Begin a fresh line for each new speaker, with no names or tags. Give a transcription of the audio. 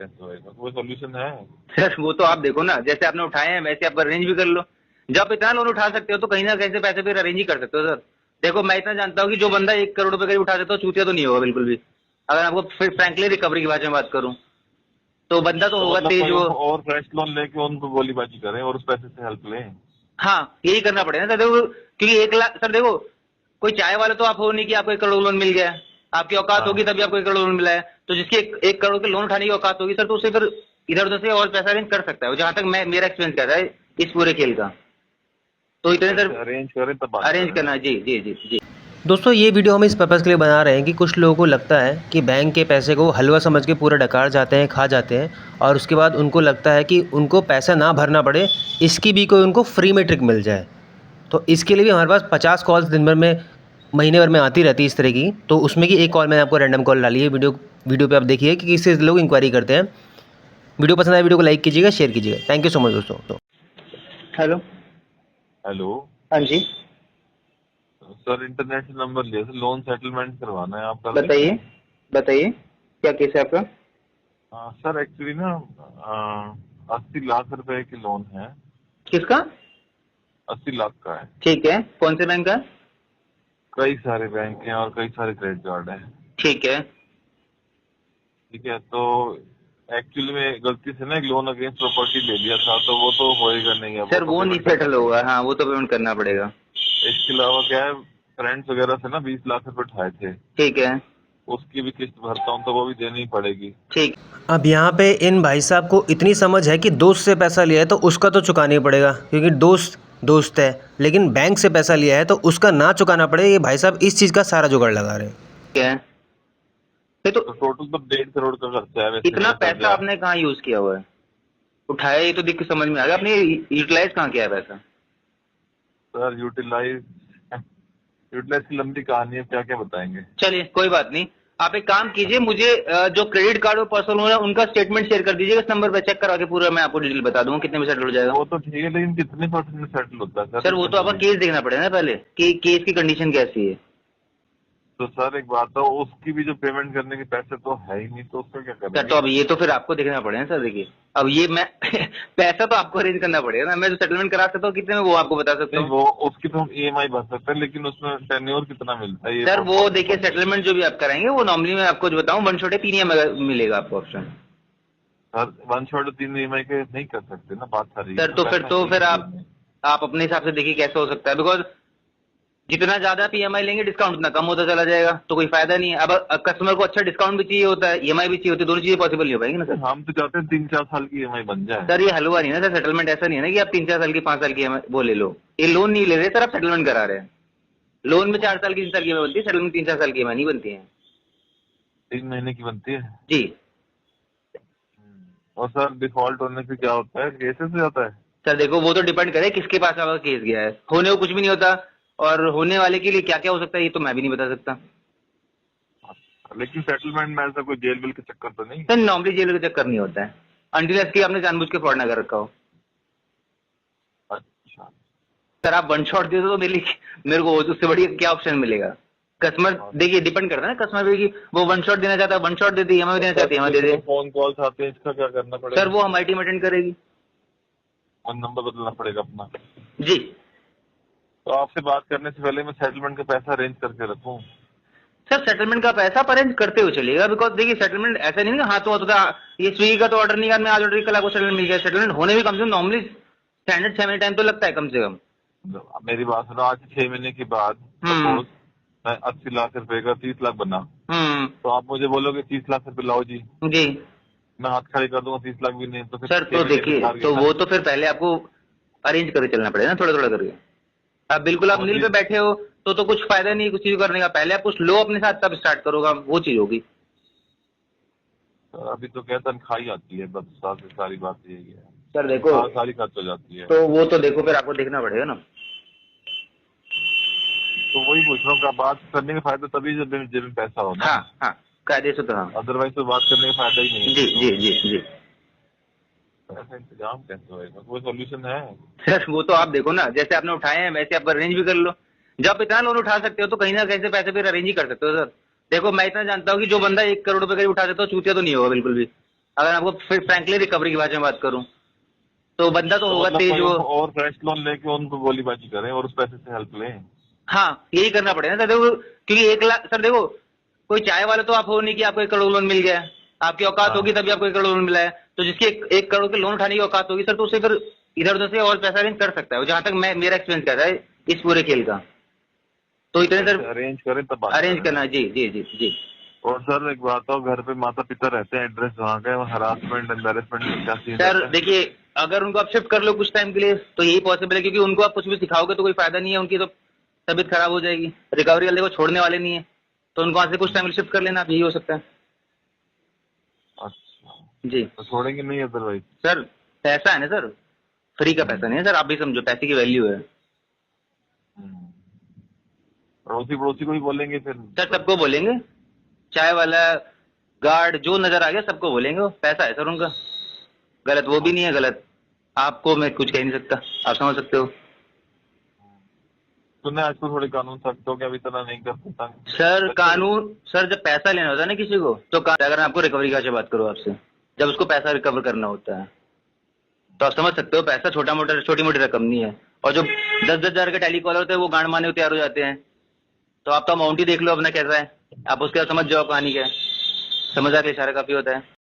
कैसे होएगा? कोई सोल्यूशन है?
सर वो तो आप देखो ना, जैसे आपने उठाए हैं वैसे आप अरेंज भी कर लो। जब आप इतना लोन उठा सकते हो तो कहीं ना कहीं से पैसे फिर अरेंज ही कर सकते हो सर। देखो मैं इतना जानता हूँ कि जो बंदा 1 करोड़ रुपए करीब उठा सकता है चूतिया तो नहीं होगा बिल्कुल भी। अगर आपको फिर फ्रैंकली रिकवरी की भाषा में बात करूँ तो बंदा तो
तो
होगा
मतलब
तेज
कोई
वो।
और फ्रेश लोन लेके उनको गोलीबाजी करें और उस पैसे से हेल्प लें?
हाँ यही करना पड़ेगा ना सर। देखो क्योंकि 1 लाख सर देखो, कोई चाय वाले तो आप हो नहीं कि आपको 1 करोड़ लोन मिल गया है। आपकी औकात होगी
हाँ।
तभी आपको 1 करोड़ लोन मिला है। तो जिसकी एक करोड़ के लोन उठाने की औकात होगी सर तो उसे फिर इधर उधर से और पैसा अरेंज कर सकता है। जहां तक मैं मेरा एक्सपीरियंस कहता है इस पूरे खेल का। तो इतने सर
पैसे अरेंज करें तब बात
अरेंज
करें ना।
करना। जी जी जी जी।
दोस्तों ये वीडियो हम इस पर्पज़ के लिए बना रहे हैं कि कुछ लोगों को लगता है कि बैंक के पैसे को हलवा समझ के पूरा डकार जाते हैं, खा जाते हैं, और उसके बाद उनको लगता है कि उनको पैसा ना भरना पड़े, इसकी भी कोई उनको फ्री में ट्रिक मिल जाए। तो इसके लिए भी हमारे पास 50 कॉल्स दिन भर में, महीने भर में आती रहती है इस तरह की। तो उसमें की एक कॉल मैंने आपको रैंडम कॉल डाली है। वीडियो पे आप देखिए कि किससे लोग इंक्वायरी करते हैं। वीडियो पसंद आए वीडियो को लाइक कीजिएगा, शेयर कीजिएगा। थैंक यू सो मच दोस्तों।
हेलो।
हेलो।
हाँ जी
सर इंटरनेशनल नंबर लिया सर, लोन सेटलमेंट करवाना है, आप कर
बताइए।
देंगे?
बताइए क्या केस है आपका।
सर एक्चुअली ना 80 लाख रुपए की लोन है।
किसका।
80 लाख का है।
ठीक है कौन से बैंक का।
कई सारे बैंक हैं और कई सारे क्रेडिट कार्ड हैं।
ठीक है।
ठीक है, तो एक्चुअली में गलती से ना एक लोन अगेंस्ट प्रॉपर्टी ले लिया था, तो वो तो होएगा नहीं है, वो
सर
तो
वो नहीं
पेमेंट करना
सेटल होगा।
पड़ेगा।
हाँ वो तो पेमेंट करना पड़ेगा।
इसके अलावा क्या है, फ्रेंड्स वगैरह से ना 20 लाख रुपए उठाए थे,
ठीक है।
उसकी भी किस्त भरता हूँ तो वो भी देनी ही पड़ेगी।
ठीक।
अब यहाँ पे इन भाई साहब को इतनी समझ है कि दोस्त से पैसा लिया है तो उसका तो चुकाना ही पड़ेगा, क्योंकि दोस्त दोस्त है। लेकिन बैंक से पैसा लिया है तो उसका ना चुकाना पड़े, ये भाई साहब इस चीज़ का सारा जुगाड़ लगा रहे हैं।
है ये तो
तो टोटल तो 1.5 करोड़ का खर्चा है वैसे
इतना
मेरा
पैसा
कर्जा।
आपने कहाँ यूज किया हुआ है। उठाया ये तो देख के समझ में आ गया। आपने यूटिलाइज कहाँ किया है पैसा।
सर यूटिलाइज यूटिलाइज की लंबी कहानी है, क्या क्या बताएंगे।
चलिए कोई बात नहीं। आप एक काम कीजिए, मुझे जो क्रेडिट कार्ड और पर्सनल लोन है उनका स्टेटमेंट शेयर कर दीजिएगा। इस नंबर पे चेक करा के पूरा मैं आपको डिटेल बता दूंगा कितने में सेटल हो जाएगा।
वो तो ठीक है, लेकिन कितने परसेंट में सेटल होता है सर,
सर वो
इतना
तो आपका
जल्दी?
केस देखना पड़ेगा ना पहले कि केस की कंडीशन कैसी है।
तो सर एक बात है, उसकी भी जो पेमेंट करने के पैसे तो है ही नहीं, तो उसका क्या
सर तो
करेंगे?
अब ये तो फिर आपको देखना पड़ेगा ना सर। देखिए अब ये मैं पैसा तो आपको अरेंज करना पड़ेगा ना। मैं जो सेटलमेंट करा सकता हूँ कितने में वो आपको बता सकता
नहीं,
हूँ।
वो उसकी तो हम ईएमआई भर सकते हैं, लेकिन उसमें टेन्योर कितना मिलता है ये
सर
बहुत
वो
बहुत
देखिए
important है।
सेटलमेंट जो भी आप कराएंगे वो नॉर्मली मैं आपको जो बताऊँ 1/3 मिलेगा आपको ऑप्शन।
सर 1/3 ईएमआई के नहीं कर सकते ना, बात सारी है
सर
ना,
तो फिर
पैसा ही चाहिए जेब में।
आप अपने हिसाब से देखिए कैसा हो सकता है। बिकॉज जितना ज्यादा आप ईएमआई लेंगे डिस्काउंट उतना कम होता चला जाएगा तो कोई फायदा नहीं है। अब कस्टमर को अच्छा डिस्काउंट भी चाहिए होता है, ईएमआई भी चाहिए होती है, दोनों चीजें पॉसिबल नहीं हो पाएंगी ना सर।
हम तो चाहते हैं 3-4 साल की ईएमआई बन जाए।
सर ये हलवा नहीं है ना सर। सेटलमेंट ऐसा नहीं है ना कि आप 3-4 साल की 5 साल की EMI वो ले लो। ये लोन नहीं ले रहे सर, आप सेटलमेंट करा रहे हैं। लोन में 4 साल की 3 साल की EMI बनती है, सेटलमेंट 3-4 साल की EMI नहीं बनती है।
3 महीने की बनती है।
जी।
और सर डिफॉल्ट होने से क्या होता है, केसेस हो जाता है?
सर देखो वो तो डिपेंड करे किसके पास आपका केस गया है। होने को कुछ भी नहीं होता, और होने वाले के लिए क्या क्या हो सकता है ये तो मैं भी नहीं बता सकता।
लेकिन सेटलमेंट में ऐसा कोई जेल बिल के चक्कर तो नहीं?
सर नॉर्मली जेल का चक्कर नहीं होता है अनटिल कि आपने जानबूझ के फ्रॉड ना कर रखा हो।
अच्छा।
सर आप वन शॉट दे दो तो मेरे को उससे बढ़िया क्या ऑप्शन मिलेगा। कस्टमर देखिए डिपेंड करता है ना कस्टमर पे कि वो वन शॉट देना चाहता है वन शॉट दे दे, EMI देना चाहती है EMI दे दे।
फोन कॉल्स आते हैं, इसका क्या करना पड़ेगा?
सर वो हमारी टीम अटेंड करेगी।
फोन नंबर बदलना पड़ेगा अपना?
जी।
तो आपसे बात करने से पहले मैं सेटलमेंट का पैसा अरेंज करके रखूं?
सर सेटलमेंट का पैसा आप अरेंज करते हुए चलिएगा। बिकॉज देखिए सेटलमेंट ऐसा नहीं ना हाथों हाथ होता। ये स्विगी का तो ऑर्डर नहीं मैं आज ऑर्डर कल आपको सेटलमेंट मिल गया। सेटलमेंट होने में कम से कम नॉर्मली स्टैंडर्ड 6 महीने टाइम तो लगता है कम से कम।
मेरी बात सुनो, आज 6 महीने के बाद सपोज मैं 80 लाख रुपए का 30 लाख बना, तो आप मुझे बोलोगे 30 लाख रुपए लाओ जी,
जी।
मैं हाथ खड़े कर दूंगा, 30 लाख भी नहीं तो फिर
सर
6
तो
महीने
देखिए
में हार गए
तो
ना।
वो तो फिर पहले आपको अरेंज करके चलना पड़ेगा ना थोड़ा थोड़ा करके। अब बिल्कुल आप
और
नील
जी,
पे बैठे हो तो कुछ फायदा नहीं कुछ चीज करने का। पहले आप कुछ लो अपने साथ तब स्टार्ट करोगा वो चीज होगी।
अभी तो क्या तनख्वाह ही आती है बस, सारी बात यही है।
सर देखो
हाँ, सारी खर्च हो जाती है।
तो वो तो देखो फिर आपको देखना पड़ेगा ना।
तो वही पूछ रहा हूँ कि बात करने का फायदा तभी जब जेब में पैसा हो ना।
हाँ हाँ कायदे से तो हाँ।
अदरवाइज तो बात करने का फायदा ही नहीं है
जी
फिर
जी
तो।
जी जी।
ऐसा इंतजाम कैसे होएगा, कोई सोल्यूशन है?
सर वो तो आप देखो ना, जैसे आपने उठाए हैं वैसे आप अरेंज भी कर लो। जब आप इतना लोन उठा सकते हो तो कहीं ना कहीं से पैसे फिर अरेंज ही कर सकते हो सर। देखो मैं इतना जानता हूँ कि जो बंदा 1 करोड़ रुपए करीब उठा सकता है चूतिया तो नहीं होगा बिल्कुल भी। अगर आपको फिर फ्रैंकली रिकवरी की भाषा में बात करूं तो बंदा तो होगा तेज वो,
और फ्रेश लोन लेके उनको गोलीबाजी करें और उस पैसे से हेल्प लें।
हाँ यही करना पड़ेगा सर। देखो क्योंकि 1 लाख सर, देखो कोई चाय वाला तो आप हो नहीं कि आपको 1 करोड़ लोन मिल गया, आपकी औकात होगी तभी आपको 1 करोड़ लोन मिला है। तो जिसकी 1 करोड़ के लोन उठाने की औकात होगी सर, तो उसे फिर इधर उधर से और पैसा अरेंज कर सकता है। जहां तक मेरा एक्सपीरियंस कहता है इस पूरे खेल का, तो इतने सर
अरेंज करें तब
अरेंज करना। जी जी जी जी।
और सर एक बात हो, घर पे माता पिता रहते हैं, एड्रेस वहाँ का, हरासमेंट एम्बेरसमेंट क्या सीन
सर देखिए, अगर उनको आप शिफ्ट कर लो कुछ टाइम के लिए तो यही पॉसिबल है, क्योंकि उनको आप कुछ भी सिखाओगे तो कोई फायदा नहीं है, उनकी तो तबीयत खराब हो जाएगी। रिकवरी वाले को छोड़ने वाले नहीं है, तो उनको वहां से कुछ टाइम शिफ्ट कर लेना, यही हो सकता है।
अच्छा
जी।
तो छोड़ेंगे नहीं अदरवाइज?
सर पैसा है ना सर, फ्री का पैसा नहीं है सर, आप भी समझो, पैसे की वैल्यू है।
पड़ोसी पड़ोसी को भी बोलेंगे फिर?
सर सबको बोलेंगे, चाय वाला, गार्ड, जो नजर आ गया सबको बोलेंगे। वो पैसा है सर उनका, गलत वो भी नहीं है, गलत आपको मैं कुछ कह नहीं सकता, आप समझ सकते हो।
सुनने आजकल थोड़े कानून सख्त हो गए, अभी इतना नहीं कर सकता
सर कानून, सर जब पैसा लेना होता है ना किसी को, तो अगर मैं आपको रिकवरी का बात करूँ आपसे, जब उसको पैसा रिकवर करना होता है तो आप समझ सकते हो पैसा छोटी मोटी रकम नहीं है। और जो 10-10 हजार के टेलीकॉलर होते हैं वो गांड मारने को तैयार हो जाते हैं। तो आप तो अमाउंट ही देख लो अपना कैसा है, आप उसके बाद समझ जाओ कहानी क्या है। समझ आ के इशारा काफी होता है।